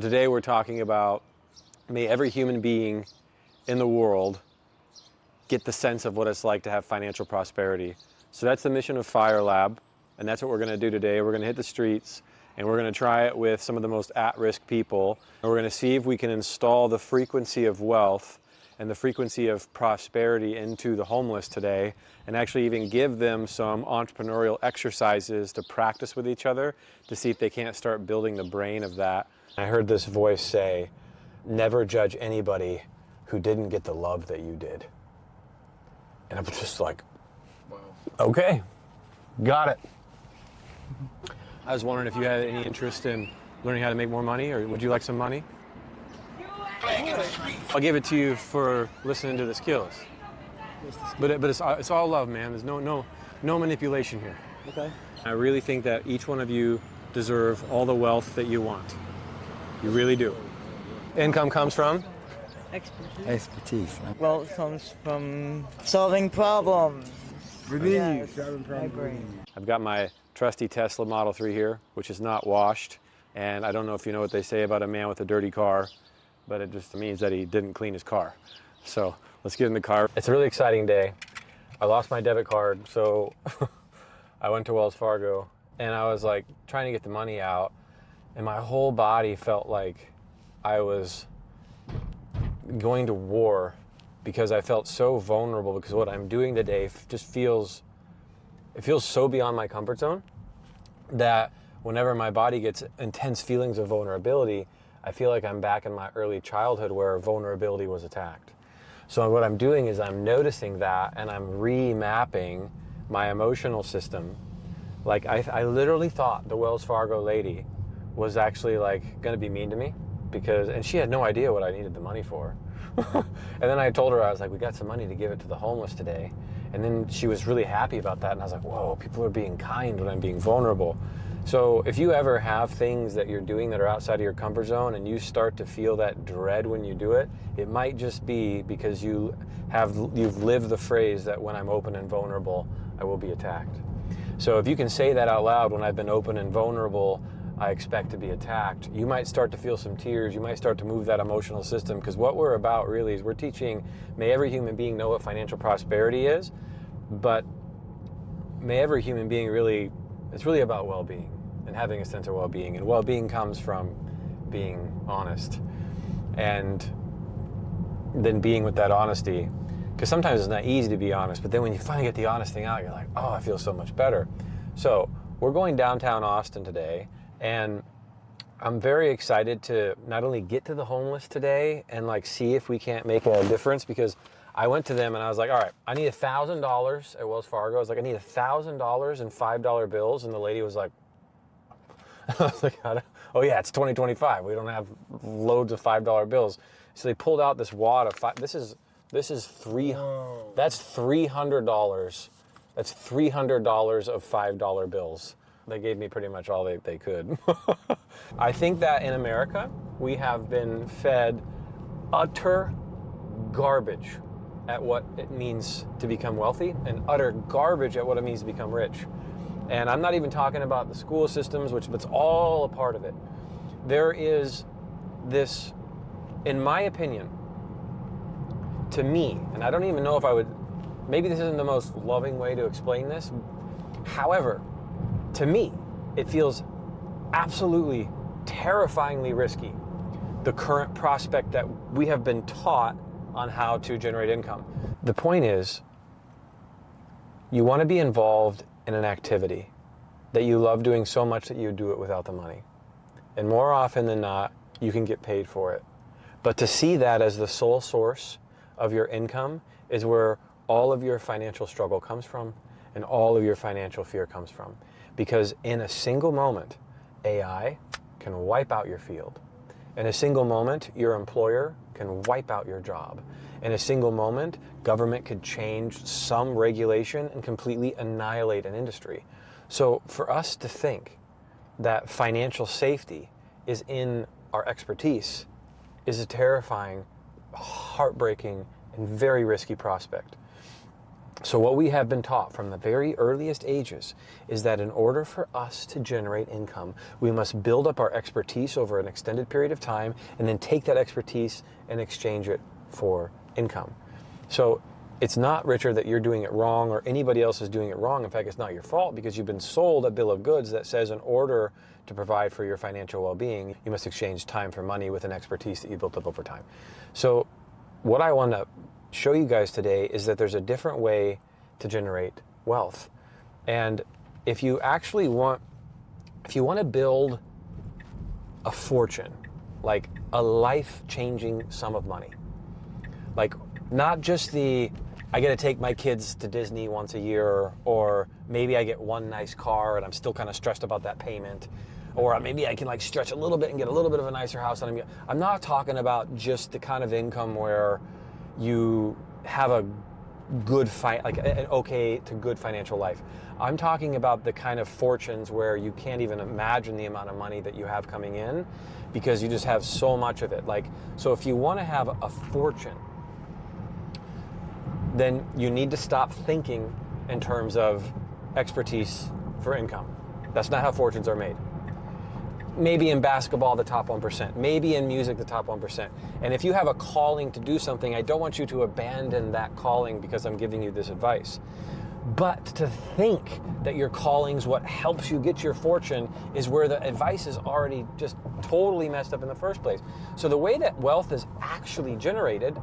Today we're talking about may every human being in the world get the sense of what it's like to have financial prosperity. So that's the mission of FireLab, and that's what we're going to do today. We're going to hit the streets and we're going to try it with some of the most at-risk people. And we're going to see if we can install the frequency of wealth and the frequency of prosperity into the homeless today, and actually even give them some entrepreneurial exercises to practice with each other to see if they can't start building the brain of that. I heard this voice say, never judge anybody who didn't get the love that you did. And I'm just like, wow. Okay, got it. I was wondering if you had any interest in learning how to make more money, or would you like some money? I'll give it to you for listening to the skills. But it's all love, man. There's no manipulation here. Okay. I really think that each one of you deserve all the wealth that you want. You really do. Income comes from? Expertise. Wealth comes from solving problems. Yes, my brain. I've got my trusty Tesla Model 3 here, which is not washed. And I don't know if you know what they say about a man with a dirty car, but it just means that he didn't clean his car. So let's get in the car. It's a really exciting day. I lost my debit card, so I went to Wells Fargo and I was like trying to get the money out, and my whole body felt like I was going to war because I felt so vulnerable, because what I'm doing today just feels so beyond my comfort zone that whenever my body gets intense feelings of vulnerability, I feel like I'm back in my early childhood where vulnerability was attacked. So what I'm doing is I'm noticing that, and I'm remapping my emotional system. Like I literally thought the Wells Fargo lady was actually like gonna be mean to me, and she had no idea what I needed the money for. And then I told her, I was like, we got some money to give it to the homeless today. And then she was really happy about that, and I was like, whoa, people are being kind when I'm being vulnerable. So if you ever have things that you're doing that are outside of your comfort zone and you start to feel that dread when you do it, it might just be because you've lived the phrase that when I'm open and vulnerable, I will be attacked. So if you can say that out loud, when I've been open and vulnerable, I expect to be attacked, you might start to feel some tears, you might start to move that emotional system, because what we're about really is we're teaching, may every human being know what financial prosperity is, but may every human being really, it's really about well-being and having a sense of well-being. And well-being comes from being honest, and then being with that honesty. Because sometimes it's not easy to be honest, but then when you finally get the honest thing out, you're like, oh, I feel so much better. So we're going downtown Austin today, and I'm very excited to not only get to the homeless today and like see if we can't make a difference, because I went to them and I was like, all right, I need $1,000 at Wells Fargo. I was like, I need $1,000 in $5 bills. And the lady was like, I was like, oh yeah, it's 2025. We don't have loads of $5 bills. So they pulled out this wad of this is that's $300. That's $300 of $5 bills. They gave me pretty much all they could. I think that in America, we have been fed utter garbage at what it means to become wealthy, and utter garbage at what it means to become rich. And I'm not even talking about the school systems, which it's all a part of it. There is this, in my opinion, to me, and I don't even know if I would, maybe this isn't the most loving way to explain this. However, to me, it feels absolutely terrifyingly risky, the current prospect that we have been taught on how to generate income. The point is, you want to be involved in an activity that you love doing so much that you do it without the money. And more often than not, you can get paid for it. But to see that as the sole source of your income is where all of your financial struggle comes from and all of your financial fear comes from. Because in a single moment, AI can wipe out your field. In a single moment, your employer can wipe out your job. In a single moment, government could change some regulation and completely annihilate an industry. So for us to think that financial safety is in our expertise is a terrifying, heartbreaking, and very risky prospect. So what we have been taught from the very earliest ages is that in order for us to generate income, we must build up our expertise over an extended period of time and then take that expertise and exchange it for income. So it's not, Richard, that you're doing it wrong or anybody else is doing it wrong. In fact, it's not your fault because you've been sold a bill of goods that says in order to provide for your financial well-being, you must exchange time for money with an expertise that you built up over time. So what I want to show you guys today is that there's a different way to generate wealth. And if you actually want, if you want to build a fortune, like a life-changing sum of money, like not just the, I get to take my kids to Disney once a year, or maybe I get one nice car and I'm still kind of stressed about that payment, or maybe I can like stretch a little bit and get a little bit of a nicer house. I'm not talking about just the kind of income where you have a good like an okay to good financial life. I'm talking about the kind of fortunes where you can't even imagine the amount of money that you have coming in because you just have so much of it. Like, so if you want to have a fortune, then you need to stop thinking in terms of expertise for income. That's not how fortunes are made. Maybe in basketball, the top 1%. Maybe in music, the top 1%. And if you have a calling to do something, I don't want you to abandon that calling because I'm giving you this advice. But to think that your calling's what helps you get your fortune is where the advice is already just totally messed up in the first place. So the way that wealth is actually generated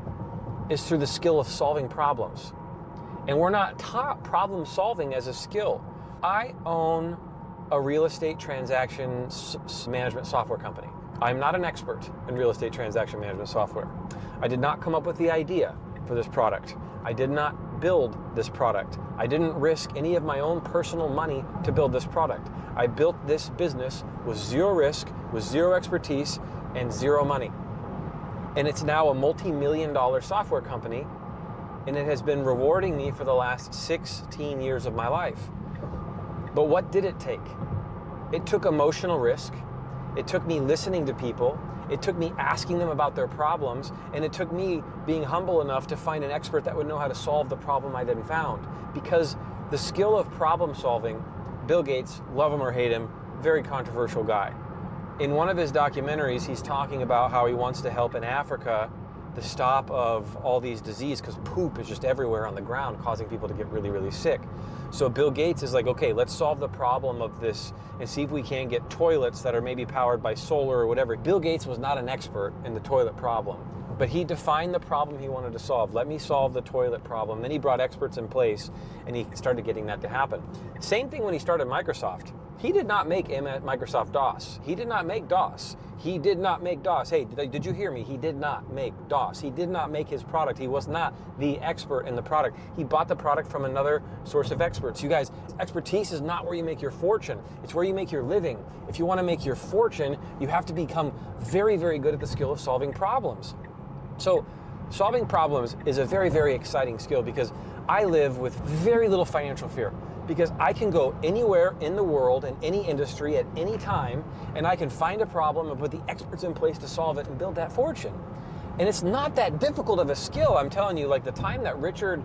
is through the skill of solving problems. And we're not taught problem solving as a skill. I own a real estate transaction management software company. I'm not an expert in real estate transaction management software. I did not come up with the idea for this product. I did not build this product. I didn't risk any of my own personal money to build this product. I built this business with zero risk, with zero expertise, and zero money. And it's now a multi-million-dollar software company, and it has been rewarding me for the last 16 years of my life. But what did it take? It took emotional risk. It took me listening to people. It took me asking them about their problems. And it took me being humble enough to find an expert that would know how to solve the problem I then found. Because the skill of problem solving, Bill Gates, love him or hate him, very controversial guy. In one of his documentaries, he's talking about how he wants to help in Africa the stop of all these diseases because poop is just everywhere on the ground causing people to get really, really sick. So Bill Gates is like, okay, let's solve the problem of this and see if we can get toilets that are maybe powered by solar or whatever. Bill Gates was not an expert in the toilet problem, but he defined the problem he wanted to solve. Let me solve the toilet problem. Then he brought experts in place and he started getting that to happen. Same thing when he started Microsoft. He did not make Microsoft DOS. He did not make DOS. He did not make DOS. Hey, did you hear me? He did not make DOS. He did not make his product. He was not the expert in the product. He bought the product from another source of experts. You guys, expertise is not where you make your fortune. It's where you make your living. If you want to make your fortune, you have to become very, very good at the skill of solving problems. So solving problems is a very, very exciting skill because I live with very little financial fear. Because I can go anywhere in the world, in any industry, at any time, and I can find a problem and put the experts in place to solve it and build that fortune. And it's not that difficult of a skill. I'm telling you, like the time that Richard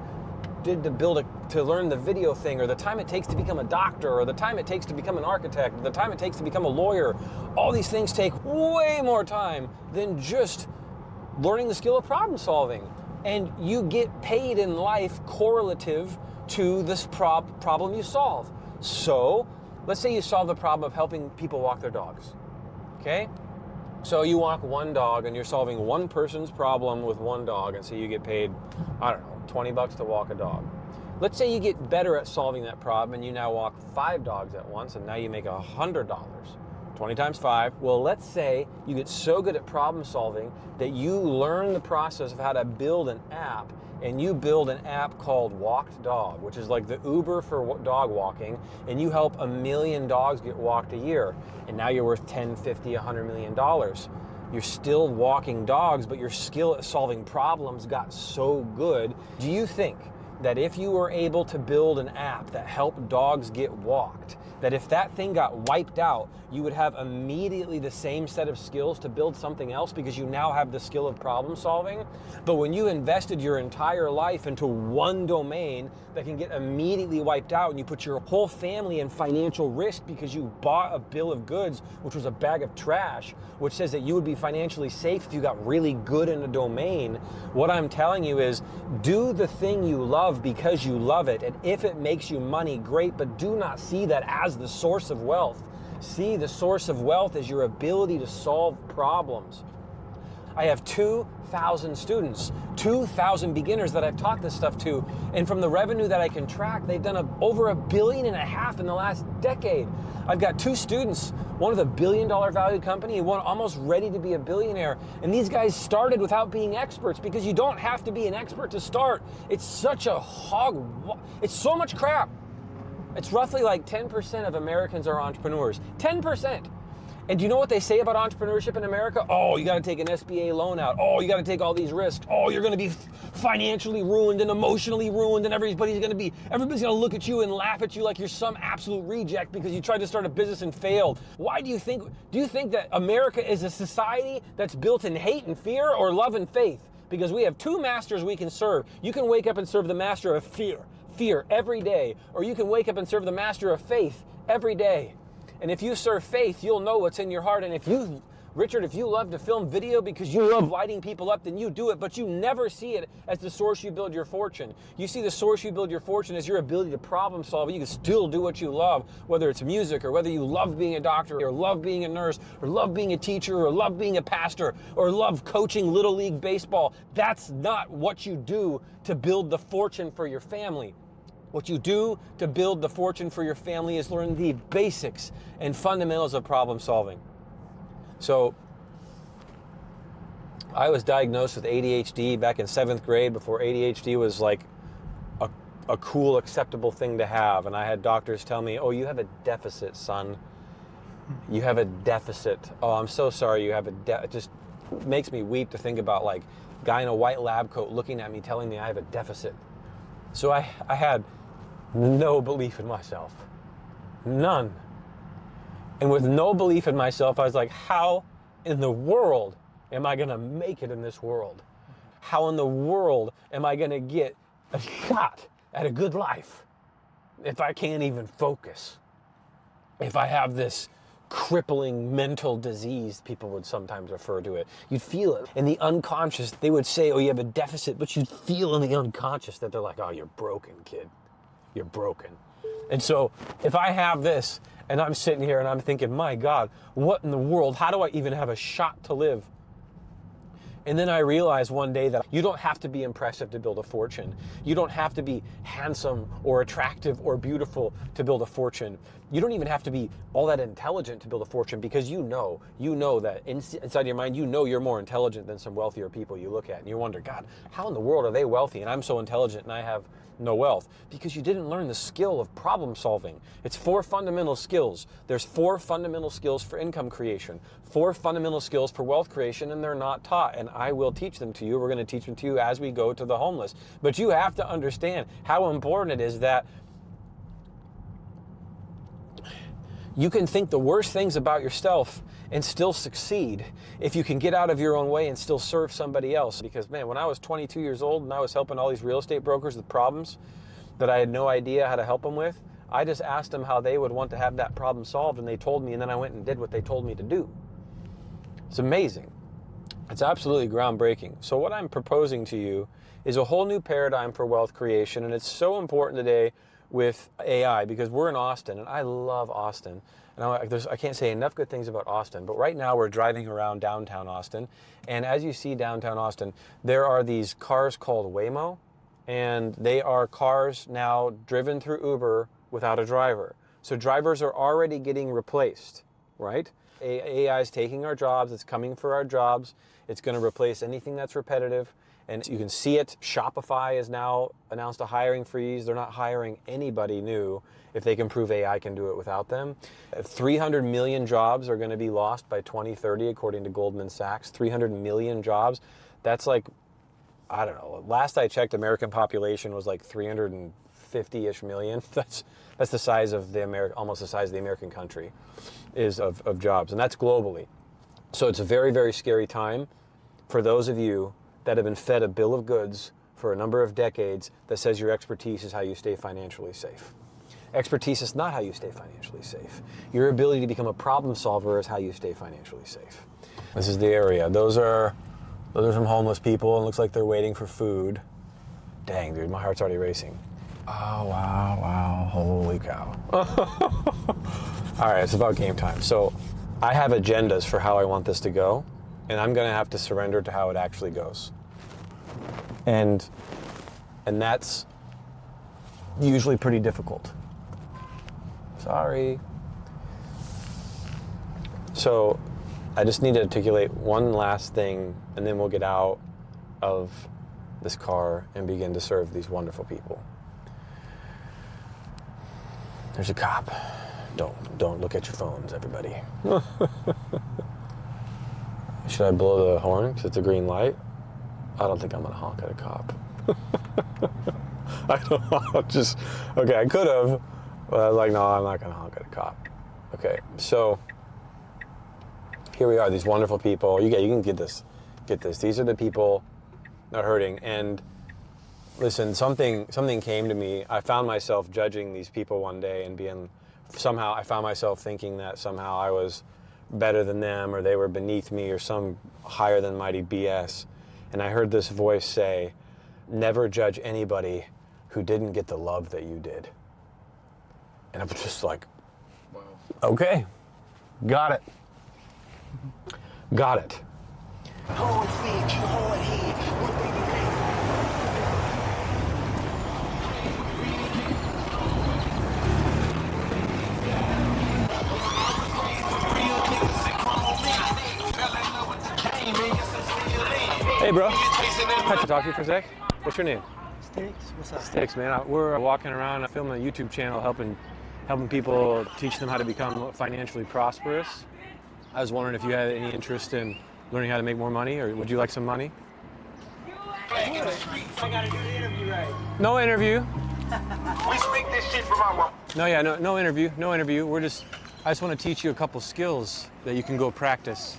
did to learn the video thing, or the time it takes to become a doctor, or the time it takes to become an architect, or the time it takes to become a lawyer, all these things take way more time than just learning the skill of problem solving. And you get paid in life correlative to this problem you solve. So let's say you solve the problem of helping people walk their dogs, okay? So you walk one dog and you're solving one person's problem with one dog, and so you get paid, I don't know, $20 to walk a dog. Let's say you get better at solving that problem and you now walk 5 dogs at once, and now you make $100. 20 times 5. Well, let's say you get so good at problem solving that you learn the process of how to build an app, and you build an app called Walked Dog, which is like the Uber for dog walking, and you help 1 million dogs get walked a year, and now you're worth 10, 50, $100 million. You're still walking dogs, but your skill at solving problems got so good. Do you think that if you were able to build an app that helped dogs get walked, that if that thing got wiped out, you would have immediately the same set of skills to build something else because you now have the skill of problem solving. But when you invested your entire life into one domain that can get immediately wiped out, and you put your whole family in financial risk because you bought a bill of goods, which was a bag of trash, which says that you would be financially safe if you got really good in a domain, what I'm telling you is do the thing you love because you love it. And if it makes you money, great, but do not see that as the source of wealth. See the source of wealth as your ability to solve problems. I have 2,000 students, 2,000 beginners that I've taught this stuff to, and from the revenue that I can track, they've done over $1.5 billion in the last decade. I've got 2 students, one with $1 billion valued company and one almost ready to be a billionaire. And these guys started without being experts because you don't have to be an expert to start. It's such a it's so much crap. It's roughly like 10% of Americans are entrepreneurs. 10%. And do you know what they say about entrepreneurship in America? Oh, you got to take an SBA loan out. Oh, you got to take all these risks. Oh, you're going to be financially ruined and emotionally ruined, and everybody's going to look at you and laugh at you like you're some absolute reject because you tried to start a business and failed. Why do you think that America is a society that's built in hate and fear or love and faith? Because we have 2 masters we can serve. You can wake up and serve the master of fear every day, or you can wake up and serve the master of faith every day. And if you serve faith, you'll know what's in your heart. And if you love to film video because you love lighting people up, then you do it, but you never see it as the source you build your fortune. You see the source you build your fortune as your ability to problem solve. You can still do what you love, whether it's music or whether you love being a doctor or love being a nurse or love being a teacher or love being a pastor or love coaching Little League baseball. That's not what you do to build the fortune for your family. What you do to build the fortune for your family is learn the basics and fundamentals of problem solving. So I was diagnosed with ADHD back in 7th grade before ADHD was like a cool, acceptable thing to have. And I had doctors tell me, oh, you have a deficit, son. You have a deficit. Oh, I'm so sorry you have it just makes me weep to think about like a guy in a white lab coat looking at me telling me I have a deficit. So I had no belief in myself. None. And with no belief in myself, I was like, how in the world am I going to make it in this world? How in the world am I going to get a shot at a good life if I can't even focus? If I have this crippling mental disease, people would sometimes refer to it. You'd feel it. In the unconscious, they would say, oh, you have a deficit, but you'd feel in the unconscious that they're like, oh, you're broken, kid. You're broken. And so if I have this and I'm sitting here and I'm thinking, my God, what in the world? How do I even have a shot to live? And then I realized one day that you don't have to be impressive to build a fortune. You don't have to be handsome or attractive or beautiful to build a fortune. You don't even have to be all that intelligent to build a fortune because you know that inside your mind, you know you're more intelligent than some wealthier people you look at. And you wonder, God, how in the world are they wealthy and I'm so intelligent and I have no wealth? Because you didn't learn the skill of problem solving. It's 4 fundamental skills. There's 4 fundamental skills for income creation, 4 fundamental skills for wealth creation, and they're not taught. And I will teach them to you. We're going to teach them to you as we go to the homeless. But you have to understand how important it is that you can think the worst things about yourself and still succeed if you can get out of your own way and still serve somebody else. Because man, when I was 22 years old and I was helping all these real estate brokers with problems that I had no idea how to help them with, I just asked them how they would want to have that problem solved, and they told me, and then I went and did what they told me to do. It's amazing. It's absolutely groundbreaking. So what I'm proposing to you is a whole new paradigm for wealth creation, and it's so important today with AI because we're in Austin, and I love Austin. And I can't say enough good things about Austin, but right now we're driving around downtown Austin, and as you see downtown Austin, there are these cars called Waymo, and they are cars now driven through Uber without a driver. So drivers are already getting replaced, right? AI is taking our jobs, it's coming for our jobs, it's going to replace anything that's repetitive. And you can see it. Shopify has now announced a hiring freeze. They're not hiring anybody new if they can prove AI can do it without them. 300 million jobs are going to be lost by 2030, according to Goldman Sachs. 300 million jobs. That's like I don't know. Last I checked, American population was like 350-ish million. That's the size of almost the size of the American country is of jobs, and that's globally. So it's a very, very scary time for those of you that have been fed a bill of goods for a number of decades that says your expertise is how you stay financially safe. Expertise is not how you stay financially safe. Your ability to become a problem solver is how you stay financially safe. This is the area. Those are some homeless people, and it looks like they're waiting for food. Dang, dude, my heart's already racing. Oh, wow, holy cow. All right, it's about game time. So I have agendas for how I want this to go, and I'm gonna have to surrender to how it actually goes. And that's usually pretty difficult. Sorry. So I just need to articulate one last thing, and then we'll get out of this car and begin to serve these wonderful people. There's a cop. Don't look at your phones, everybody. Should I blow the horn because it's a green light? I don't think I'm gonna honk at a cop. I don't know, okay, I could have, but I was like, no, I'm not gonna honk at a cop. Okay, so here we are, these wonderful people. You can get this. These are the people that are hurting. And listen, something came to me. I found myself judging these people one day and I found myself thinking that somehow I was better than them or they were beneath me or some higher than mighty BS. And I heard this voice say, never judge anybody who didn't get the love that you did. And I'm just like, wow. Okay, got it. Got it. Hey, bro. Can I talk to you for a sec? What's your name? Stixx, what's up? Stixx, man. We're walking around filming a YouTube channel, helping people, teach them how to become financially prosperous. I was wondering if you had any interest in learning how to make more money, or would you like some money? I gotta do the interview right. No interview. We speak this shit from our... No interview. I just want to teach you a couple skills that you can go practice.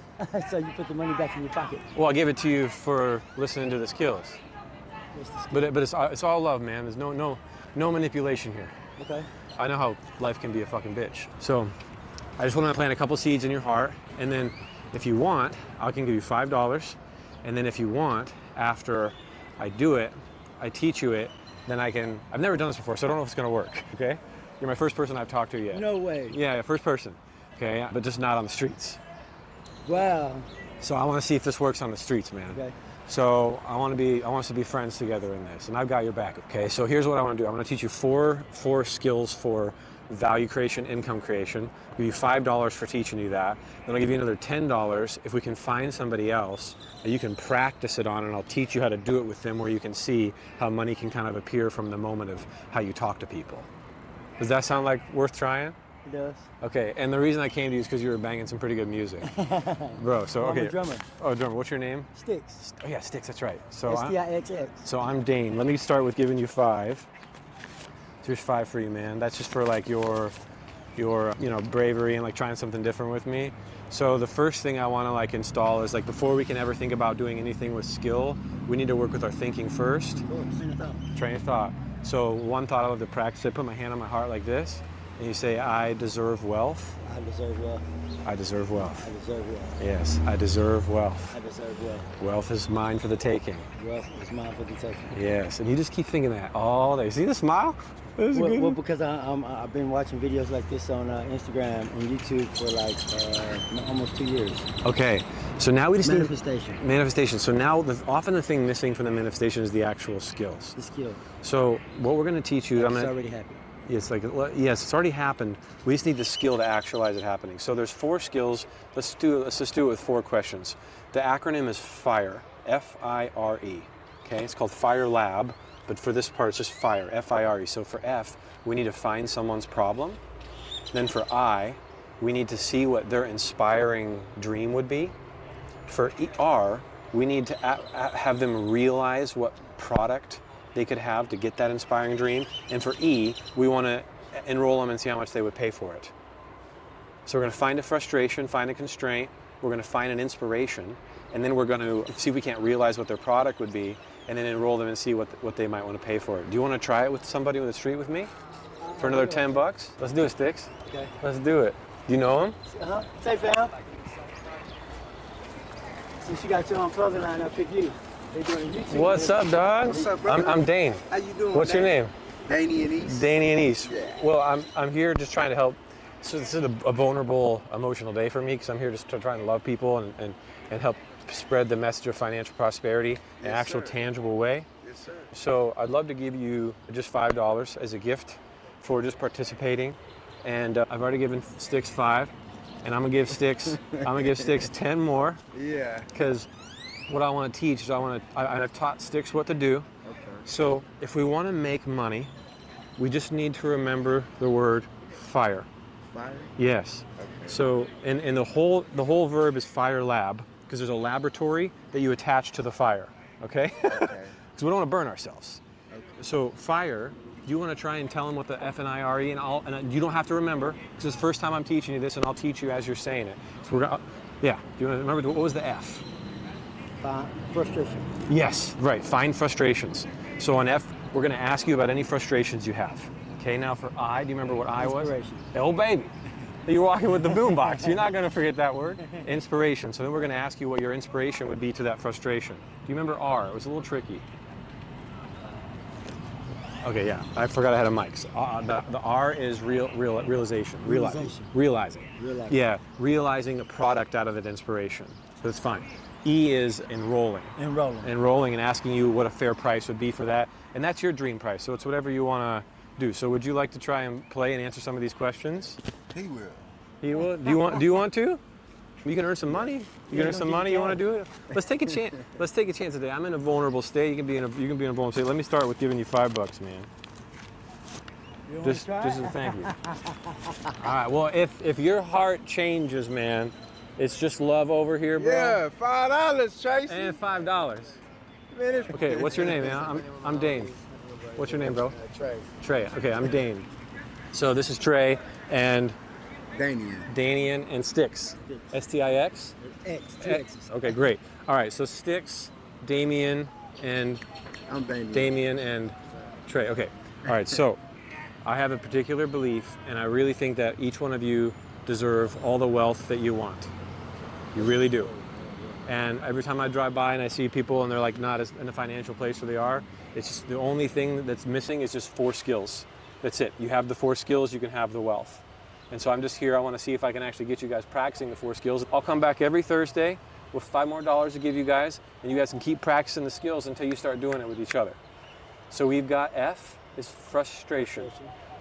So you put the money back in your pocket. Well, I gave it to you for listening to the skills. What's the skill? But it's all love, man. There's no manipulation here. Okay. I know how life can be a fucking bitch. So I just want to plant a couple seeds in your heart, and then if you want, I can give you $5, and then if you want, after I do it, I teach you it, then I've never done this before, so I don't know if it's gonna work, okay? You're my first person I've talked to yet. No way. Yeah, first person, okay? But just not on the streets. Wow. So I want to see if this works on the streets, man. Okay. So I want us to be friends together in this, and I've got your back. Okay, so here's what I want to do. I'm going to teach you four skills for value creation, income creation. I'll give you $5 for teaching you that. Then I'll give you another $10 if we can find somebody else that you can practice it on, and I'll teach you how to do it with them, where you can see how money can kind of appear from the moment of how you talk to people. Does that sound like worth trying? It does. Okay, and the reason I came to you is because you were banging some pretty good music. Bro, so okay. I'm a drummer. Oh, drummer. What's your name? Stixx. Oh yeah, Stixx, that's right. So Stixx. So I'm Dane. Let me start with giving you $5. So here's $5 for you, man. That's just for like your bravery and like trying something different with me. So the first thing I want to like install is like before we can ever think about doing anything with skill, we need to work with our thinking first. Cool. Train of thought. Train of thought. So one thought I love to practice, I put my hand on my heart like this, and you say, I deserve wealth. I deserve wealth. I deserve wealth. I deserve wealth. Yes, I deserve wealth. I deserve wealth. Wealth is mine for the taking. Wealth is mine for the taking. Yes, and you just keep thinking that all day. See the smile? Well, because I've been watching videos like this on Instagram and YouTube for like almost 2 years. Okay, so now we just Manifestation. need manifestation. So now often the thing missing from the manifestation is the actual skills. The skill. So what we're going to teach you, It's already happened. Yes, it's already happened. We just need the skill to actualize it happening. So there's 4 skills. Let's just do it with 4 questions. The acronym is FIRE, F-I-R-E. Okay, it's called FireLab, but for this part it's just FIRE, F-I-R-E. So for F, we need to find someone's problem. Then for I, we need to see what their inspiring dream would be. For R, We need to have them realize what product they could have to get that inspiring dream. And for E, we want to enroll them and see how much they would pay for it. So we're going to find a frustration, find a constraint, we're going to find an inspiration, and then we're going to see if we can't realize what their product would be, and then enroll them and see what they might want to pay for it. Do you want to try it with somebody on the street with me? For another 10 bucks? Let's do it, Stixx. Okay. Let's do it. Do you know him? Say, fam. Since you got your own clothing line, I'll pick you. They doing YouTube. What's up, dog? What's up, brother? I'm Dane. How you doing? What's your name? Danny and East. Danny and East. Yeah. Well, I'm here just trying to help. So this is a vulnerable, emotional day for me because I'm here just trying to love people and help spread the message of financial prosperity in an actual tangible way. Yes, sir. So I'd love to give you just $5 as a gift for just participating. And I've already given Stixx 5, and I'm gonna give Stixx 10 more. Yeah. Because what I want to teach is I've taught Stixx what to do. Okay. So if we want to make money, we just need to remember the word fire. Fire? Yes. Okay. So and the whole verb is FireLab because there's a laboratory that you attach to the fire. Okay? Okay. Because we don't want to burn ourselves. Okay. So fire. Do you want to try and tell them what the F and I R E and you don't have to remember because it's the first time I'm teaching you this, and I'll teach you as you're saying it. So we're gonna, yeah. Do you want to remember what was the F? Frustration. Yes, right. Find frustrations. So on F, we're going to ask you about any frustrations you have. Okay. Now for I, do you remember what I was? Inspiration. Oh baby, you're walking with the boombox. You're not going to forget that word. Inspiration. So then we're going to ask you what your inspiration would be to that frustration. Do you remember R? It was a little tricky. Okay, yeah, I forgot I had a mic. So, the R is realization. Realizing. Yeah, realizing a product out of that inspiration. That's fine. E is enrolling. Enrolling and asking you what a fair price would be for that. And that's your dream price, so it's whatever you want to do. So would you like to try and play and answer some of these questions? He will. He will? Do you want to? You can earn some money. You can earn some money. You want to do it? Let's take a chance. Let's take a chance today. I'm in a vulnerable state. You can be in a vulnerable state. Let me start with giving you $5, man. Just as a thank you. All right. Well, if your heart changes, man, it's just love over here, bro. Yeah, $5, Tracy. And $5. Man, it's Okay. What's your name, man? I'm Dane. What's your name, bro? Trey. Trey. Okay. I'm Dane. So this is Trey and Danian and Stixx. S-T-I-X? X. Okay, great. All right, so Stixx, Damien, and I'm Damien and Trey. Okay. All right, so I have a particular belief, and I really think that each one of you deserve all the wealth that you want. You really do. And every time I drive by and I see people and they're like not as in a financial place where they are, it's just the only thing that's missing is just 4 skills. That's it. You have the 4 skills, you can have the wealth. And so I'm just here, I want to see if I can actually get you guys practicing the 4 skills. I'll come back every Thursday with $5 more to give you guys, and you guys can keep practicing the skills until you start doing it with each other. So we've got F is frustration.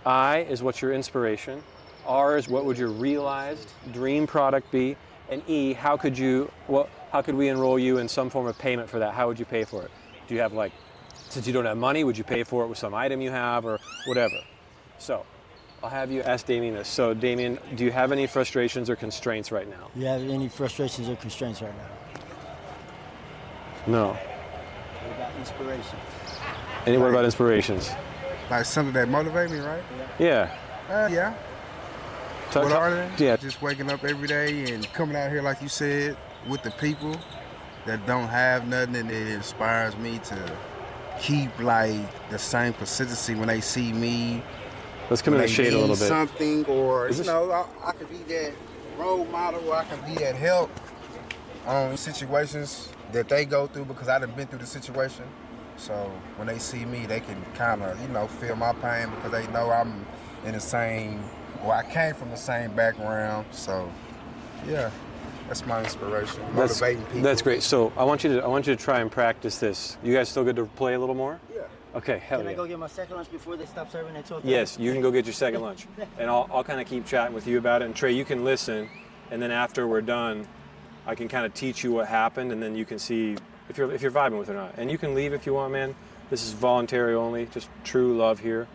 I is what's your inspiration. R is what would your realized dream product be. And E, how could we enroll you in some form of payment for that? How would you pay for it? Do you have since you don't have money, would you pay for it with some item you have or whatever? So I'll have you ask Damien this. So Damien, do you have any frustrations or constraints right now? Do you have any frustrations or constraints right now? No. What about inspiration? And what about inspirations? Like something that motivate me, right? Yeah. Yeah. What are they? Yeah. Just waking up every day and coming out here, like you said, with the people that don't have nothing, and it inspires me to keep the same consistency when they see me. Let's come in the shade a little bit. Something, or I could be that role model, or I could be that help on situations that they go through because I done been through the situation. So when they see me, they can kind of, feel my pain because they know I'm in the same, I came from the same background. So yeah, that's my inspiration. Motivating people. That's great. So I want you to try and practice this. You guys still good to play a little more? Yeah. Okay, hell yeah. Can I go get my second lunch before they stop serving at 12:30? Yes, you can go get your second lunch. And I'll kind of keep chatting with you about it. And Trey, you can listen. And then after we're done, I can kind of teach you what happened. And then you can see if you're vibing with it or not. And you can leave if you want, man. This is voluntary only, just true love here.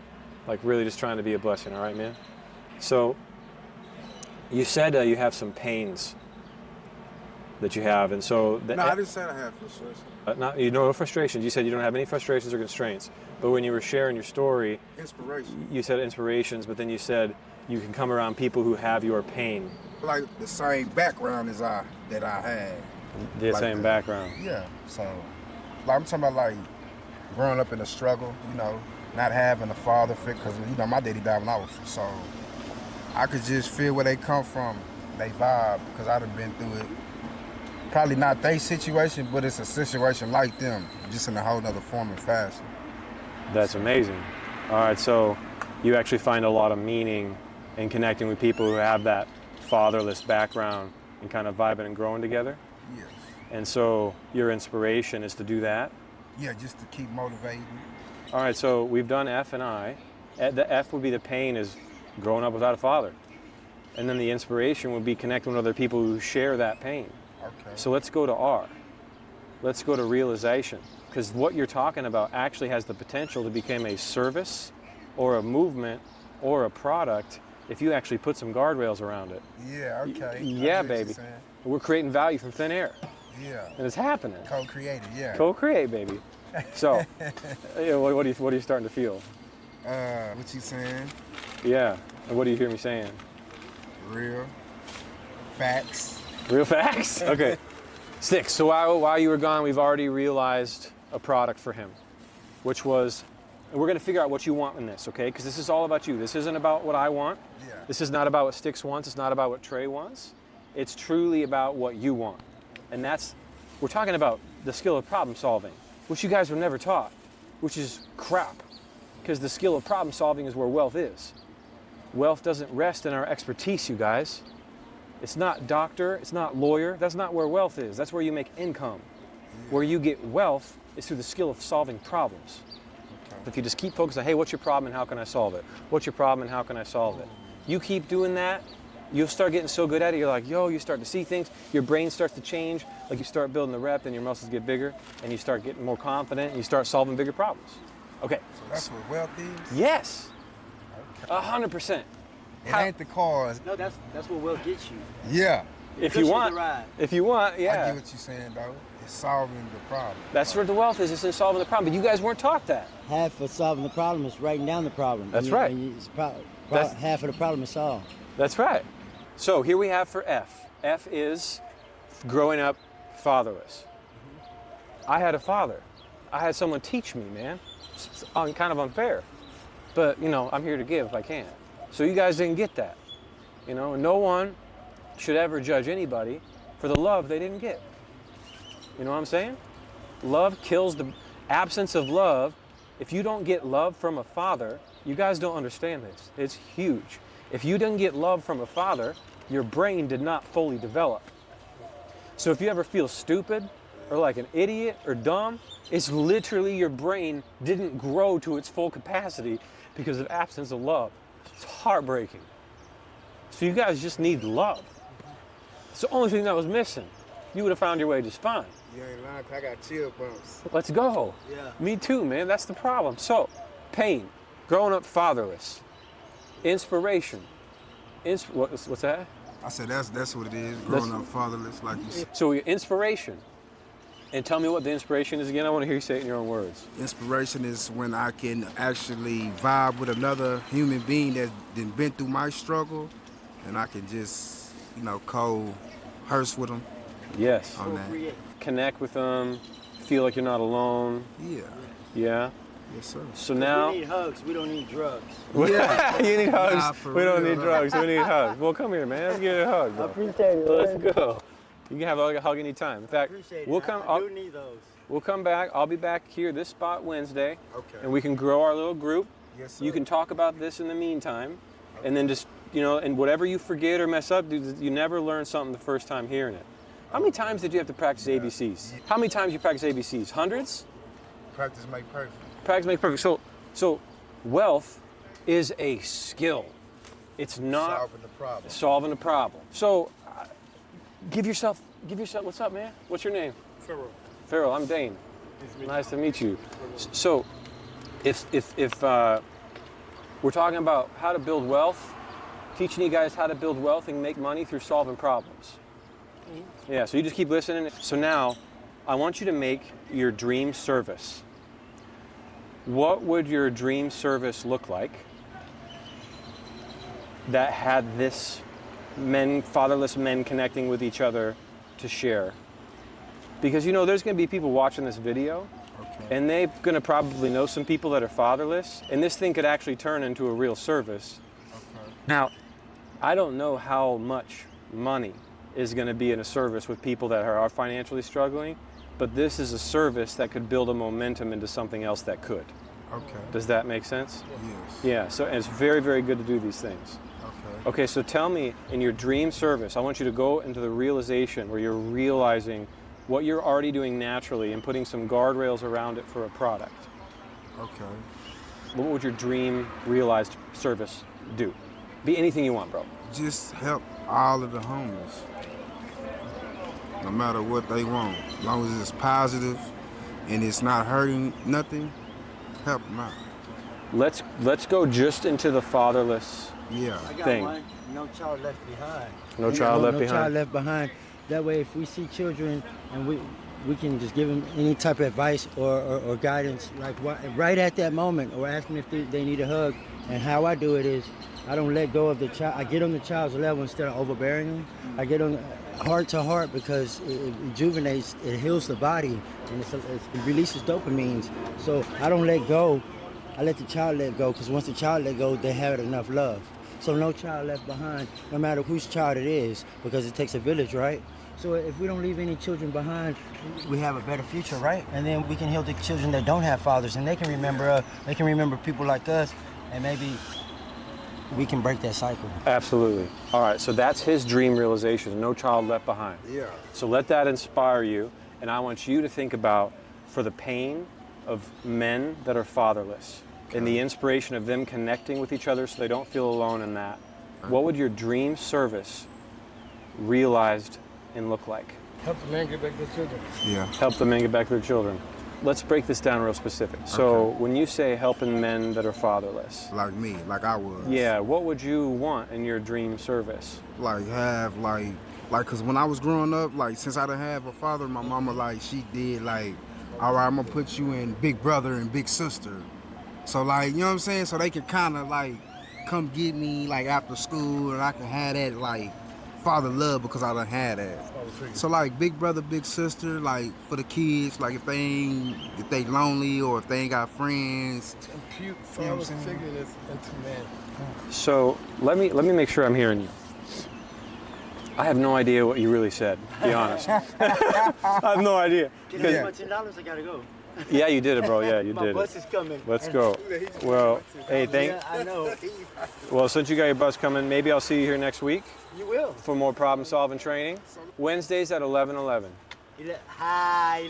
Really just trying to be a blessing, all right, man? So you said you have some pains. that you have. And so No, I didn't say I have frustration. no frustrations. You said you don't have any frustrations or constraints. But when you were sharing your story, Inspiration. you said inspirations, but then you said you can come around people who have your pain. Like the same background as that I had. The Like same background. Yeah. So, like I'm talking about like growing up in a struggle, you know, not having a father figure, because you know my daddy died when I was so. I could just feel where they come from, they vibe, because I done been through it. Probably not their situation, but it's a situation like them, just in a whole other form and fashion. That's amazing. All right, so you actually find a lot of meaning in connecting with people who have that fatherless background and kind of vibing and growing together? Yes. And so your inspiration is to do that? Yeah, just to keep motivating. All right, so we've done F and I. The F would be the pain is growing up without a father. And then the inspiration would be connecting with other people who share that pain. Okay. So let's go to R. Let's go to realization. Because what you're talking about actually has the potential to become a service or a movement or a product if you actually put some guardrails around it. Yeah, okay. Yeah, baby. We're creating value from thin air. Yeah. And it's happening. Co-created, yeah. Co-create, baby. So, yeah, what are you starting to feel? What you saying? Yeah. And what do you hear me saying? Real facts. Real facts? Okay. Stixx, so while you were gone, we've already realized a product for him, which was, and we're going to figure out what you want in this, okay? Because this is all about you. This isn't about what I want. Yeah. This is not about what Stixx wants. It's not about what Trey wants. It's truly about what you want. And we're talking about the skill of problem solving, which you guys were never taught, which is crap. Because the skill of problem solving is where wealth is. Wealth doesn't rest in our expertise, you guys. It's not doctor, it's not lawyer. That's not where wealth is. That's where you make income. Where you get wealth is through the skill of solving problems. If you just keep focusing on, hey, what's your problem and how can I solve it? What's your problem and how can I solve it? You keep doing that, you'll start getting so good at it, you're like, yo, you start to see things, your brain starts to change, like you start building the rep and your muscles get bigger, and you start getting more confident, and you start solving bigger problems. Okay. So that's what wealth is? Yes. 100%. It ain't the cars. No, that's what wealth gets you. Yeah. If you want, yeah. I get what you're saying, though. It's solving the problem. That's where the wealth is. It's in solving the problem. But you guys weren't taught that. Half of solving the problem is writing down the problem. That's right. Half of the problem is solved. That's right. So here we have for F. F is growing up fatherless. I had a father. I had someone teach me, man. It's kind of unfair. But, you know, I'm here to give if I can. So you guys didn't get that. You know, no one should ever judge anybody for the love they didn't get. You know what I'm saying? Love kills the absence of love. If you don't get love from a father, you guys don't understand this. It's huge. If you didn't get love from a father, your brain did not fully develop. So if you ever feel stupid or like an idiot or dumb, it's literally your brain didn't grow to its full capacity because of absence of love. It's heartbreaking. So you guys just need love. It's the only thing that was missing. You would have found your way just fine. You ain't lying, I got chill bumps. Let's go. Yeah. Me too, man. That's the problem. So, pain, growing up fatherless, inspiration. What's that? I said that's what it is, growing up fatherless, like you said. So, your inspiration. And tell me what the inspiration is again. I want to hear you say it in your own words. Inspiration is when I can actually vibe with another human being that's been through my struggle, and I can just, you know, co-hearse with them. Yes. On that. Connect with them, feel like you're not alone. Yeah. Yeah. Yes, sir. So now we need hugs. We don't need drugs. Yeah. You need hugs. Nah, we don't real, need drugs. We need hugs. Well, come here, man. Let's get a hug, bro. I appreciate it. Let's go. You can have a hug anytime. In fact, we'll come. I do need those. We'll come back. I'll be back here this spot Wednesday, Okay. and we can grow our little group. Yes, sir. You can talk about this in the meantime, and then just, you know, and whatever you forget or mess up, you never learn something the first time hearing it. How many times did you have to practice ABCs? How many times you practice ABCs? Hundreds? Practice make perfect. Practice make perfect. So wealth is a skill. It's not Solving the problem. solving a problem. So give yourself, what's up, man? What's your name? Farrell, I'm Dane. Nice to meet you. So if we're talking about how to build wealth, teaching you guys how to build wealth and make money through solving problems. Yeah, so you just keep listening. So now, I want you to make your dream service. What would your dream service look like that had this fatherless men connecting with each other to share? Because you know, there's gonna be people watching this video, and they're gonna probably know some people that are fatherless, and this thing could actually turn into a real service. Now, I don't know how much money is gonna be in a service with people that are financially struggling, but this is a service that could build a momentum into something else that could. Okay. Does that make sense? Yes. Yeah, so it's very, very good to do these things. Okay. Okay, so tell me, in your dream service, I want you to go into the realization where you're realizing what you're already doing naturally and putting some guardrails around it for a product. Okay. What would your dream realized service do? Be anything you want, bro. Just help all of the homeless. No matter what they want. As long as it's positive and it's not hurting nothing, help them out. Let's go just into the fatherless Yeah. I got thing. one. No child left behind. No child left No child behind. left behind. That way, if we see children and we can just give them any type of advice or guidance, like right at that moment, or ask them if they need a hug. And how I do it is, I don't let go of the child. I get on the child's level instead of overbearing them. I get on heart to heart because it rejuvenates, it heals the body, and it releases dopamines. So I don't let go. I let the child let go, because once the child let go, they have enough love. So no child left behind, no matter whose child it is, because it takes a village, right? So if we don't leave any children behind, we have a better future, right? And then we can help the children that don't have fathers, and they can remember people like us, and maybe we can break that cycle. Absolutely. All right, so that's his dream realization, no child left behind. Yeah. So let that inspire you, and I want you to think about, for the pain of men that are fatherless, and the inspiration of them connecting with each other so they don't feel alone in that. What would your dream service realized and look like? Help the man get back to the children. Yeah. Help the men get back to their children. Let's break this down real specific. So when you say helping men that are fatherless, Like me, like I was. yeah, what would you want in your dream service? Like have like cause when I was growing up, like since I didn't have a father, my mama like she did like, all right, I'm gonna put you in big brother and big sister. So like, you know what I'm saying? So they could kinda like come get me like after school, and I can have that like father love because I done had that. So like big brother, big sister, like for the kids, like if they lonely or if they ain't got friends. Impute You know what I'm father's saying? figure that's into man. So let me make sure I'm hearing you. I have no idea what you really said, to be honest. I have no idea. Give me my $10, I gotta go. Yeah, you did it, bro. Yeah, you My did bus it. is coming. Let's go. Well, hey, Yeah, I know. well, since you got your bus coming, maybe I'll see you here next week You will. for more problem-solving training. Wednesdays at 11:11. Hi.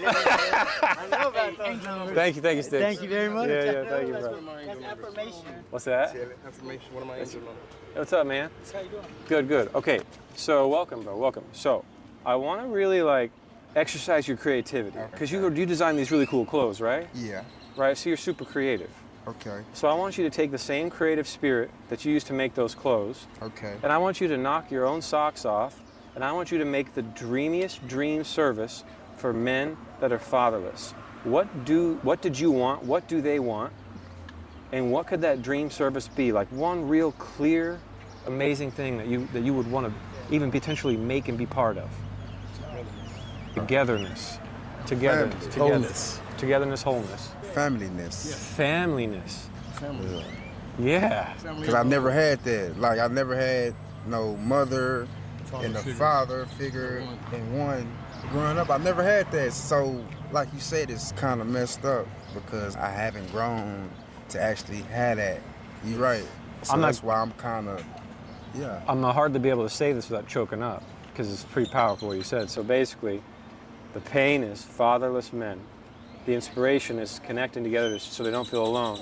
I know about those. Thank you, Stixx. Thank you very much. Yeah, thank you, bro. That's affirmation. What's that? Information, one of my angel numbers. What's up, man? How you doing? Good, good. Okay, so welcome, bro. Welcome. So, I want to really like exercise your creativity because you design these really cool clothes, right? Yeah. Right. So you're super creative. Okay. So I want you to take the same creative spirit that you used to make those clothes, Okay. and I want you to knock your own socks off, and I want you to make the dreamiest dream service for men that are fatherless. What did you want? What do they want? And what could that dream service be? Like one real clear, amazing thing that you would want to even potentially make and be part of. Togetherness. Togetherness. Wholeness. Togetherness, wholeness. Familyness. Familyness. Yeah. Because I never had that. Like, I never had no mother and a father figure in one. Growing up, I never had that. So, like you said, it's kind of messed up because I haven't grown to actually have that. You're right. So that's why I'm kind of, yeah. I'm hard to be able to say this without choking up because it's pretty powerful what you said. So basically, the pain is fatherless men. The inspiration is connecting together so they don't feel alone.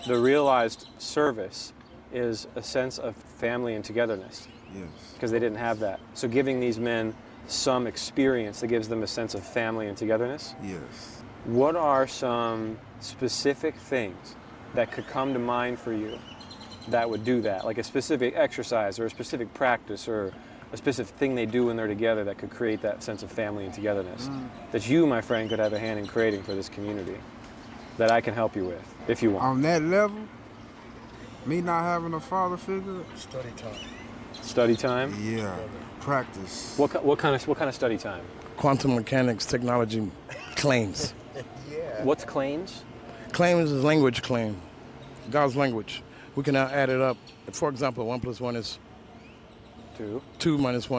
The realized service is a sense of family and togetherness. Yes. Because they didn't have that. So giving these men some experience that gives them a sense of family and togetherness. Yes. What are some specific things that could come to mind for you that would do that? Like a specific exercise or a specific practice or a specific thing they do when they're together that could create that sense of family and togetherness that you, my friend, could have a hand in creating for this community that I can help you with, if you want. On that level, me not having a father figure, Study time. Study time? yeah, practice. What kind of study time? Quantum mechanics technology claims. What's claims? Claims is language claim, God's language. We can now add it up. For example, 1 + 1 is 2. 2 - 1 is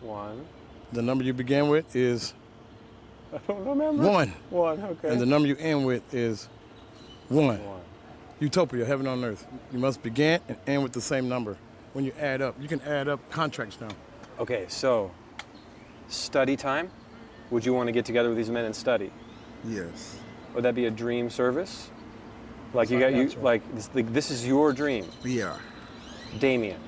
1. the number you begin with is I don't remember. 1. 1, okay. And the number you end with is 1. 1. Utopia, heaven on earth. You must begin and end with the same number. When you add up, you can add up contracts now. Okay, so study time. Would you want to get together with these men and study? Yes. Would that be a dream service? Like this is your dream, Yeah. Damien.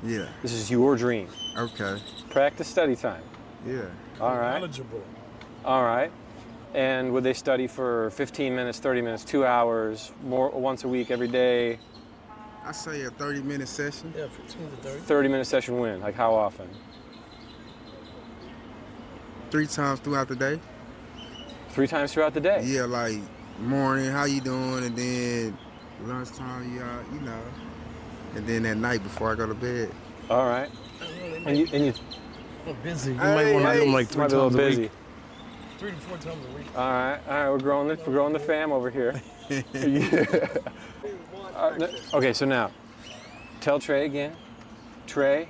Yeah. This is your dream. Okay. Practice study time. Yeah. All right. Knowledgeable. All right. And would they study for 15 minutes, 30 minutes, 2 hours, more once a week, every day? I say a 30-minute session. Yeah, 15 to 30. 30-minute session when? Like how often? 3 times throughout the day. 3 times throughout the day? Yeah, like morning, how you doing? And then lunchtime, you know. And then at night before I go to bed. All right. And you I'm busy. You might want to do them like might 3 be a little times a busy. week. 3 to 4 times a week. All right, we're growing the fam over here. Okay, so now, tell Trey again. Trey,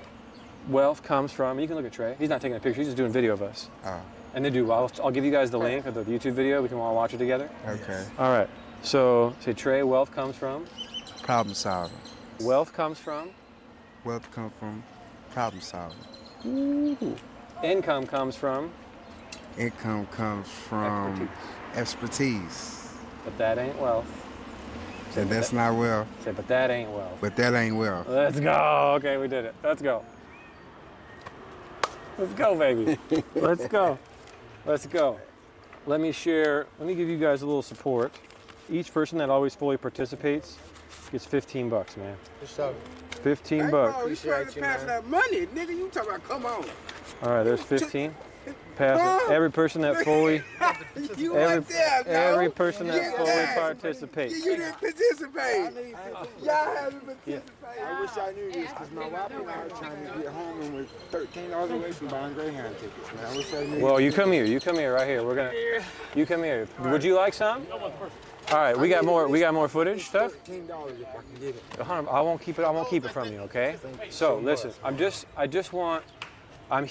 wealth comes from, you can look at Trey. He's not taking a picture, he's just doing video of us. Oh, And they do, I'll give you guys the link of the YouTube video, we can all watch it together. okay. All right, so say Trey, wealth comes from. Problem solving. Wealth comes from. Wealth come from problem solving. Ooh. Income comes from. Income comes from expertise. But that ain't wealth. And that's not wealth, Say, but that ain't wealth. but that ain't wealth. Let's go. Okay, we did it. Let's go. Let's go, baby. Let's go. Let's go. Let me give you guys a little support. Each person that always fully participates gets 15 bucks, man. So, 15 bucks. you trying to pass that money, nigga. You talking about, come on. All right, there's 15. Pass it. Every person that fully, You right there, yo. every person that fully participates. You didn't participate. Y'all haven't participated. I wish I knew this because my wife and I are trying to get home and we're $13 away from buying Greyhound tickets, man. I wish I knew. Well, you come here. You come here right here. You come here. Would you like some? All right, we got more footage stuff. $13 if I can get it. I won't keep it from you, okay? So listen, I'm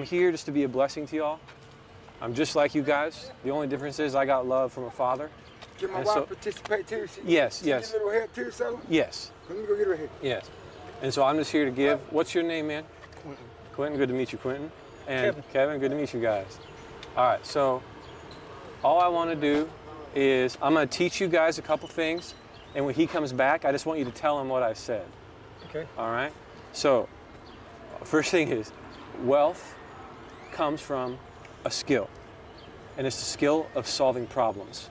here just to be a blessing to y'all. I'm just like you guys. The only difference is I got love from a father. Can my And wife so- participate too? Yes, She yes. get a little help too, so? Yes, Let me go get her here. yes. And so I'm just here to give. What's your name, man? Quentin, good to meet you, Quentin. And Kevin, good to meet you guys. All right, so all I want to do is I'm going to teach you guys a couple things, and when he comes back, I just want you to tell him what I said. okay. All right? So, first thing is, wealth comes from a skill, and it's the skill of solving problems.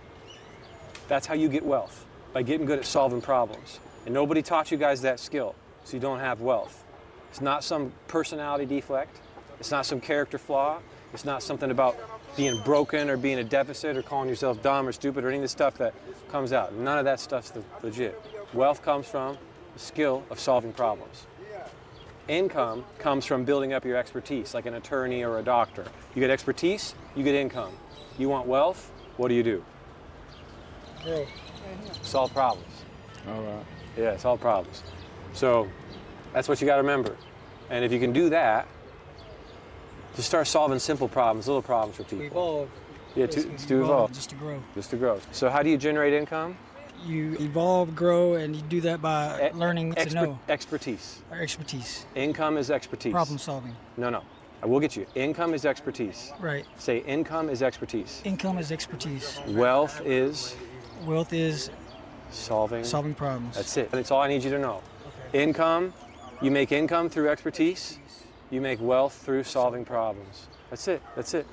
That's how you get wealth, by getting good at solving problems. And nobody taught you guys that skill, so you don't have wealth. It's not some personality defect. It's not some character flaw. It's not something about being broken or being a deficit or calling yourself dumb or stupid or any of the stuff that comes out. None of that stuff's legit. Wealth comes from the skill of solving problems. Income comes from building up your expertise, like an attorney or a doctor. You get expertise, you get income. You want wealth, what do? Bro, Solve problems. All right. Yeah, solve problems. So that's what you got to remember. And if you can do that, just start solving simple problems, little problems for people. Evolve. Yeah, Basically, to evolve. Just to grow. Just to grow. So how do you generate income? You evolve, grow, and you do that by learning to know. Expertise. Our expertise. Income is expertise. Problem solving. No. I will get you. Income is expertise. Right. Say income is expertise. Income is expertise. Wealth is Wealth is solving problems. That's it. That's all I need you to know. Income, you make income through expertise. You make wealth through solving problems. That's it.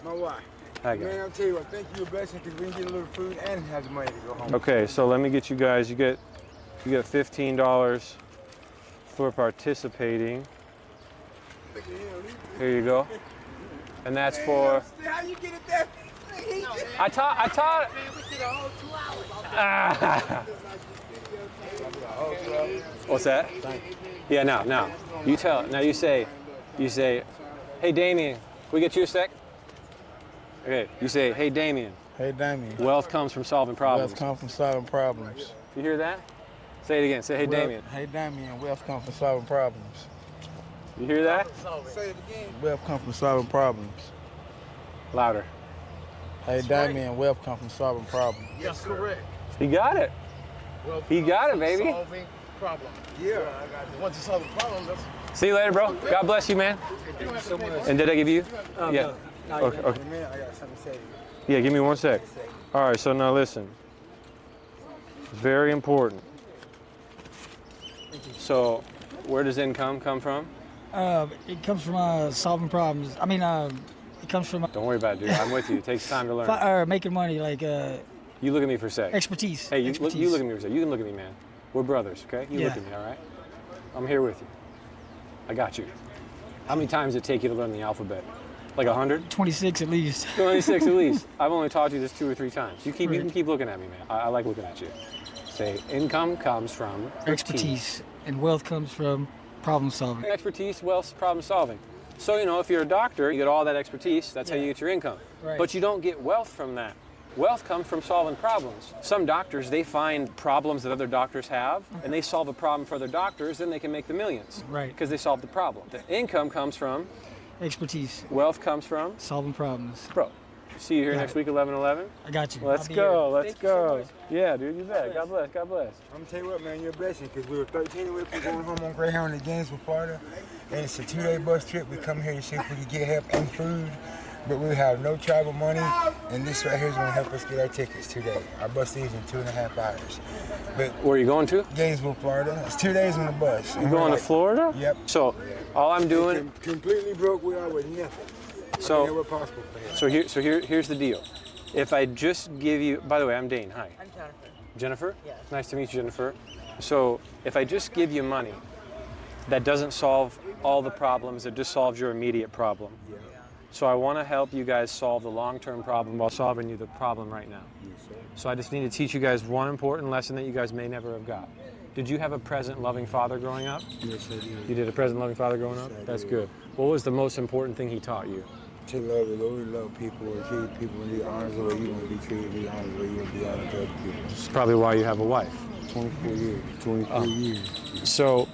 My wife. I got it. Man, I'll tell you what, thank you a blessing because we can get a little food and have the money to go home. Okay, so let me get you guys. You get $15 for participating. Here you go. And that's for. How you get it that? I taught. Ah. What's that? Yeah, now. You tell. Now you say, hey Damien, can we get you a sec? Okay, you say, hey Damien. Hey, Damien. Wealth comes from solving problems. Wealth comes from solving problems. You hear that? Say it again. Say, hey Damien. Hey, Damien. Wealth comes from solving problems. You hear that? Say it again. Wealth comes from solving problems. Louder. Hey, Damien. Wealth comes from solving problems. That's correct. He got it. He got it, baby. Solving problem. Yeah. Once you solve the problem, that's. See you later, bro. God bless you, man. Thank you so much. And did I give you? Yeah. Okay. I got something to say. Yeah, give me 1 sec. All right, so now listen. Very important. So, where does income come from? It comes from solving problems. I mean, it comes from Don't worry about it, dude. I'm with you. It takes time to learn. making money, like You look at me for a sec. expertise. Hey, you expertise. look at me for a sec. You can look at me, man. We're brothers, okay? You look Yeah. at me, all right? I'm here with you. I got you. How many times did it take you to learn the alphabet? Like 100? 26 at least. 26 at least. I've only taught you this 2 or 3 times. You Right. can keep looking at me, man. I like looking at you. Say, income comes from Expertise. And wealth comes from problem solving. Expertise, wealth, problem solving. So, if you're a doctor, you get all that expertise. That's how you get your income. Right. But you don't get wealth from that. Wealth comes from solving problems. Some doctors, they find problems that other doctors have, and they solve a problem for other doctors, then they can make the millions. Right. Because they solved the problem. The income comes from, Expertise. wealth comes from, Solving problems. bro. See you here Got next it. week, 11/11. I got you. Let's I'll be go, here. let's go. Yeah, dude, you bet. God bless, God bless. I'm gonna tell you what, man, you're a blessing because we were 13 away from going home on Greyhound in Gainesville, Florida. And it's a 2-day bus trip. We come here to see if we can get help and food, but we have no travel money. And this right here is gonna help us get our tickets today. Our bus leaves in 2.5 hours. But Where are you going to? Gainesville, Florida. It's 2 days on the bus. You going to Florida? Yep. So, all I'm doing, Completely broke. We are with nothing. so, Never possible for him. here's the deal. If I just give you, by the way, I'm Dane, hi. I'm Jennifer. Jennifer? Yes. Nice to meet you, Jennifer. So if I just give you money, that doesn't solve all the problems, it just solves your immediate problem. Yeah. So I want to help you guys solve the long-term problem while solving you the problem right now. Yes, sir. So I just need to teach you guys one important lesson that you guys may never have got. Did you have a present, loving father growing up? Yes, I did. You did a present, loving father growing up? Yes, I That's did. good. What was the most important thing he taught you? To love the Lord, love people, and treat people in the honors the way you want to be treated, the honors the way you want to be honored to other people. This is probably why you have a wife. 24 years. 23 years. So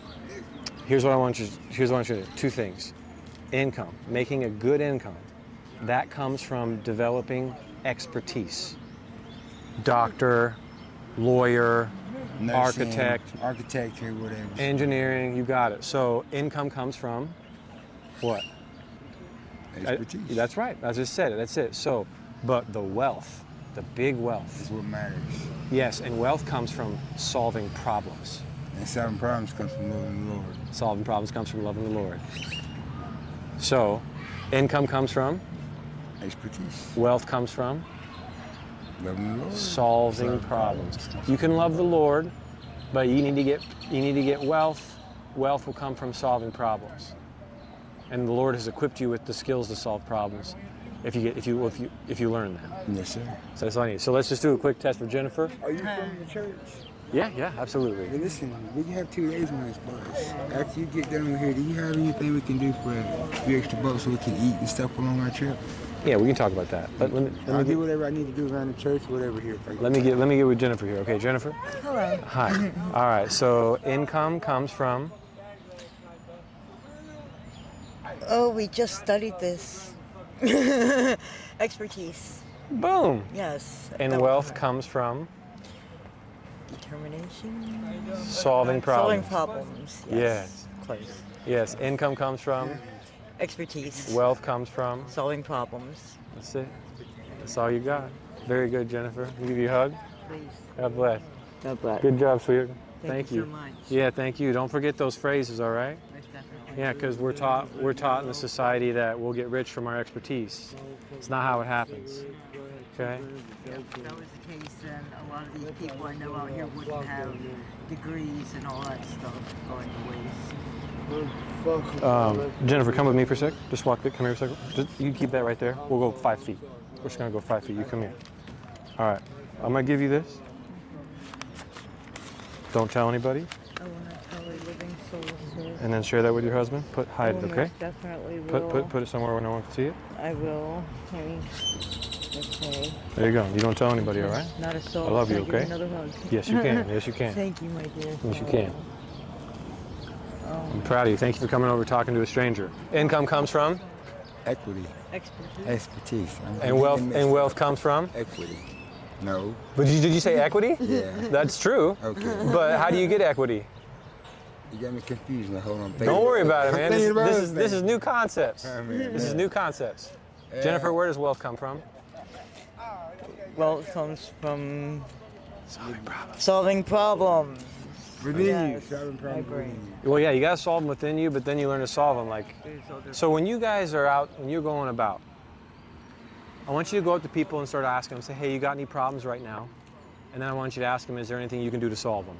here's what I want you to do. 2 things. Income, making a good income. That comes from developing expertise. Doctor, lawyer, Nursing, architect, architecture, whatever. engineering, you got it. So income comes from what? Expertise. That's right. I just said it. That's it. So, but the wealth, the big wealth. Is what matters. Yes, and wealth comes from solving problems. And solving problems comes from loving the Lord. Solving problems comes from loving the Lord. So, income comes from, Expertise. wealth comes from, Loving the Lord. solving problems. You can love the Lord, but you need to get wealth. Wealth will come from solving problems. And the Lord has equipped you with the skills to solve problems if you learn that. Yes, sir. So that's all I need. So let's just do a quick test for Jennifer. Are you from the church? Yeah, absolutely. Hey, listen, we can have 2 days on this bus. After you get done with here, do you have anything we can do for a few extra bucks so we can eat and stuff along our trip? Yeah, we can talk about that. But I'll do whatever I need to do around the church, whatever here. let me get with Jennifer here. Okay, Jennifer? Hello. Hi. All right, so income comes from, Oh, we just studied this. Expertise. boom. Yes. And That was wealth right. comes from Determination. solving Solving problems. problems. Yes. Close. Yes, income comes from, Expertise. wealth comes from. Solving problems. That's it. That's all you got. Very good, Jennifer. Can I give you a hug? Please. God bless. God bless. Good job, sweetheart. Thank you so much. Yeah, thank you. Don't forget those phrases, all right? Most definitely. Yeah, because we're taught in the society that we'll get rich from our expertise. It's not how it happens. Okay? If that was the case, then a lot of these people I know out here wouldn't have degrees and all that stuff going to waste. Jennifer, come with me for a sec. Just walk it. Come here a second. You keep that right there. We'll go 5 feet. We're just gonna go 5 feet. You come here. All right. I'm gonna give you this. Don't tell anybody. I will not tell a living soul, sir. And then share that with your husband. Hide it, okay? Definitely will. Put it somewhere where no one can see it. I will. Okay. There you go. You don't tell anybody, all right? Not a soul. I love you, Can I give okay? Another hug. Yes, you can. Yes, you can. Thank you, my dear. Yes, you can. I'm proud of you. Thank you for coming over talking to a stranger. Income comes from? Equity. Expertise. And wealth comes from? Equity. No. But did you say equity? Yeah. That's true. Okay. But how do you get equity? You got me confused. Now, hold on. Don't worry about it, man. This is new concepts. Man. This is new concepts. Jennifer, where does wealth come from? Wealth comes from Solving problems. solving problems. Within Yes, you. Solving my problems brain. within you. Well, yeah, you gotta solve them within you, but then you learn to solve them. So when you guys are out, when you're going about, I want you to go up to people and start asking them, say, hey, you got any problems right now? And then I want you to ask them, is there anything you can do to solve them?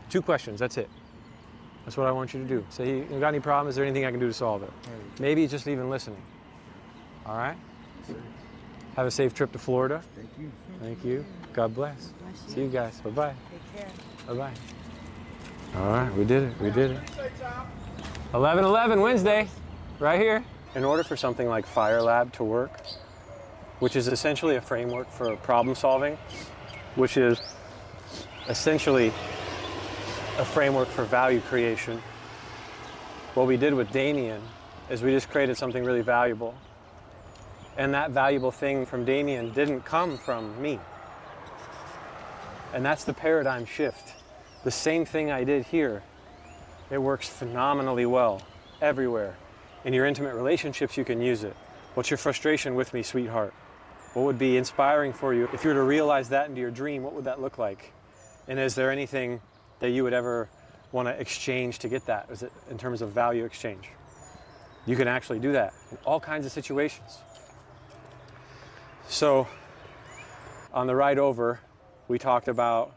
2 questions, that's it. That's what I want you to do. Say, hey, you got any problems? Is there anything I can do to solve it? Maybe it's just even listening. All right? Have a safe trip to Florida. Thank you. Thank you. God bless. See you guys. Bye-bye. Take care. Bye-bye. All right, we did it. We did it. 11/11 Wednesday, right here. In order for something like FireLab to work, which is essentially a framework for problem solving, which is essentially a framework for value creation, what we did with Damien is we just created something really valuable. And that valuable thing from Damien didn't come from me. And that's the paradigm shift. The same thing I did here, it works phenomenally well everywhere. In your intimate relationships, you can use it. What's your frustration with me, sweetheart? What would be inspiring for you? If you were to realize that into your dream, what would that look like? And is there anything that you would ever want to exchange to get that? Is it in terms of value exchange? You can actually do that in all kinds of situations. So on the ride over, we talked about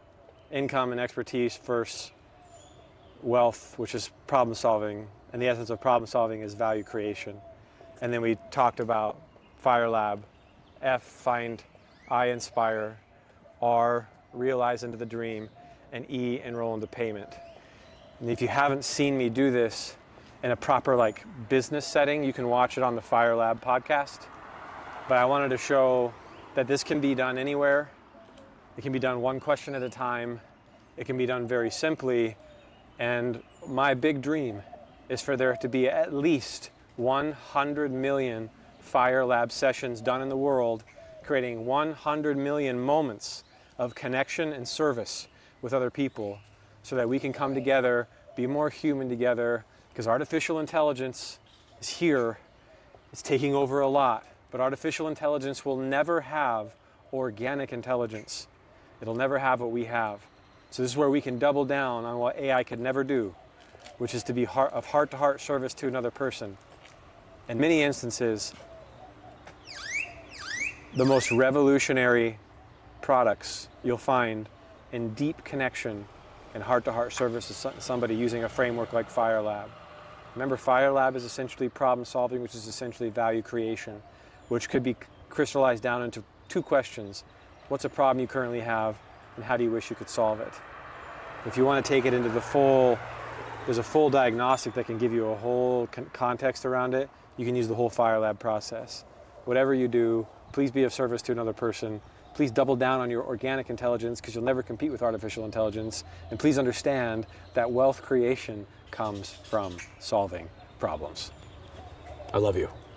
income and expertise versus wealth, which is problem solving. And the essence of problem solving is value creation. And then we talked about FireLab, F, find, I, inspire, R, realize into the dream, and E, enroll into payment. And if you haven't seen me do this in a proper business setting, you can watch it on the FireLab podcast. But I wanted to show that this can be done anywhere. It can be done one question at a time. It can be done very simply. And my big dream is for there to be at least 100 million FireLab sessions done in the world, creating 100 million moments of connection and service with other people so that we can come together, be more human together, because artificial intelligence is here. It's taking over a lot, but artificial intelligence will never have organic intelligence. It'll never have what we have. So this is where we can double down on what AI could never do, which is to be of heart-to-heart service to another person. In many instances, the most revolutionary products you'll find in deep connection and heart-to-heart service is somebody using a framework like FireLab. Remember, FireLab is essentially problem solving, which is essentially value creation, which could be crystallized down into 2 questions. What's a problem you currently have, and how do you wish you could solve it? If you want to take it into there's a full diagnostic that can give you a whole context around it. You can use the whole FireLab process. Whatever you do, please be of service to another person. Please double down on your organic intelligence, because you'll never compete with artificial intelligence. And please understand that wealth creation comes from solving problems. I love you.